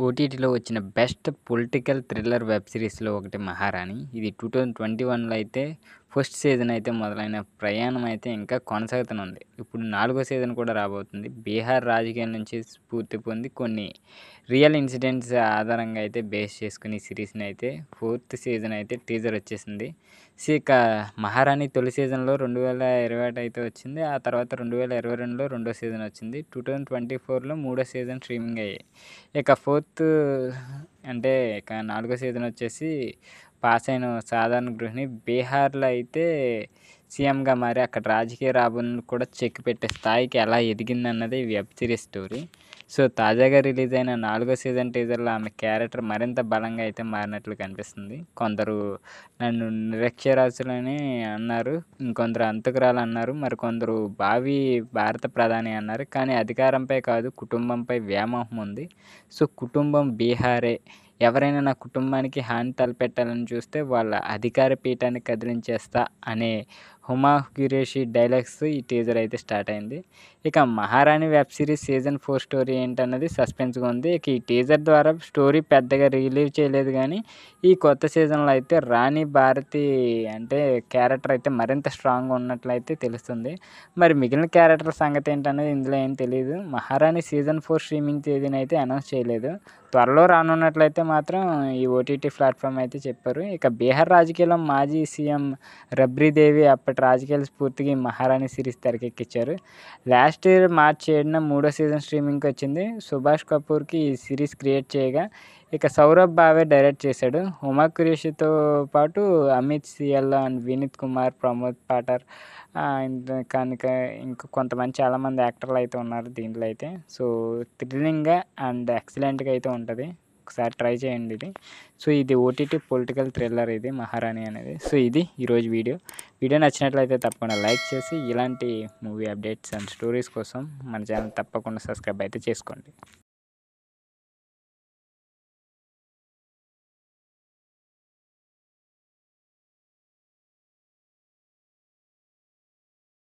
ఓటీటీలో వచ్చిన best political thriller web సిరీస్‌లో ఒకటి 'మహారాణి'. ఇది 2021లో అయితే ఫస్ట్ సీజన్ అయితే మొదలైన ప్రయాణం అయితే ఇంకా కొనసాగుతూనే ఉంది. ఇప్పుడు 4గో సీజన్ కూడా రాబోతుంది. బీహార్ రాజకీయాల నుంచి స్ఫూర్తి పొంది కొన్ని రియల్ ఇన్సిడెంట్స్ ఆధారంగా అయితే బేస్ చేసుకొని ఈ సీరీస్‌ని అయితే ఫోర్త్ సీజన్ అయితే టీజర్ వచ్చేసింది. ఇక 'మహారాణి' తొలి సీజన్‌లో 2021 అయితే వచ్చింది. ఆ తర్వాత 2022లో రెండో సీజన్ వచ్చింది. 2024లో మూడో సీజన్ స్ట్రీమింగ్ అయ్యాయి. ఇక ఫోర్త్ అంటే ఇక నాలుగో సీజన్ వచ్చేసి పాస్ అయిన సాధారణ గృహిణి బీహార్‌లో అయితే సీఎంగా మారి అక్కడ రాజకీయ రాబడులను కూడా చెక్ పెట్టే స్థాయికి ఎలా ఎదిగిందన్నది ఈ వెబ్ సిరీస్ స్టోరీ. సో, తాజాగా రిలీజ్ అయిన 4గో సీజన్ టీజర్‌లో ఆమె క్యారెక్టర్ మరింత బలంగా అయితే మారినట్లు కనిపిస్తుంది. కొందరు నన్ను నిరక్షరాస్యులని అన్నారు. ఇంకొందరు హంతకురాలన్నారు. మరికొందరు భావి భారత ప్రధాని అన్నారు. కానీ అధికారంపై కాదు, కుటుంబంపై వ్యామోహం ఉంది. సో, కుటుంబం బీహారే. ఎవరైనా నా కుటుంబానికి హాని తలపెట్టాలని చూస్తే వాళ్ళ అధికార పీఠాన్ని కదిలించేస్తా అనే హుమా ఖురేషీ డైలాగ్స్‌తో ఈ టీజర్ అయితే స్టార్ట్ అయింది. ఇక 'మహారాణి' వెబ్ సిరీస్ సీజన్ 4 స్టోరీ ఏంటన్నది సస్పెన్స్‌గా ఉంది. ఇక ఈ టీజర్ ద్వారా స్టోరీ పెద్దగా రిలీవ్ చేయలేదు గానీ, ఈ కొత్త సీజన్‌లో అయితే రాణి భారతి అంటే క్యారెక్టర్ అయితే మరింత స్ట్రాంగ్‌గా ఉన్నట్లయితే తెలుస్తుంది. మరి మిగిలిన క్యారెక్టర్ల సంగతి ఏంటనేది ఇందులో ఏం తెలీదు. 'మహారాణి' సీజన్ 4 స్ట్రీమింగ్ తేదీని అయితే అనౌన్స్ చేయలేదు. త్వరలో రానున్నట్లయితే మాత్రం ఈ ఓటీటీ ప్లాట్‌ఫామ్ అయితే చెప్పారు. ఇక బీహార్ రాజకీయాల్లో మాజీ సీఎం రబ్రీదేవి అప్పటి రాజకీయాల స్ఫూర్తికి 'మహారాణి' సిరీస్ తెరకెక్కించారు. లాస్ట్ ఇయర్ మార్చి 7న మూడో సీజన్ స్ట్రీమింగ్‌కి వచ్చింది. సుభాష్ కపూర్‌కి ఈ సిరీస్ క్రియేట్ చేయగా, ఇక సౌరభ్ బావే డైరెక్ట్ చేశాడు. హుమా ఖురేషీతో పాటు అమిత్ సియల్ అండ్ వినీత్ కుమార్, ప్రమోద్ పాటర్ ఇంకా కొంతమంది చాలామంది యాక్టర్లు అయితే ఉన్నారు దీంట్లో అయితే. సో, థ్రిల్లింగ్‌గా అండ్ ఎక్సలెంట్‌గా అయితే ఉంటది. ఒకసారి ట్రై చేయండి ఇది. సో, ఇది ఓటీటీ పొలిటికల్ థ్రిల్లర్ ఇది 'మహారాణి' అనేది. సో, ఇది ఈరోజు వీడియో. వీడియో నచ్చినట్లయితే తప్పకుండా లైక్ చేసి ఇలాంటి మూవీ అప్డేట్స్ అండ్ స్టోరీస్ కోసం మన ఛానల్ తప్పకుండా సబ్స్క్రైబ్ అయితే చేసుకోండి.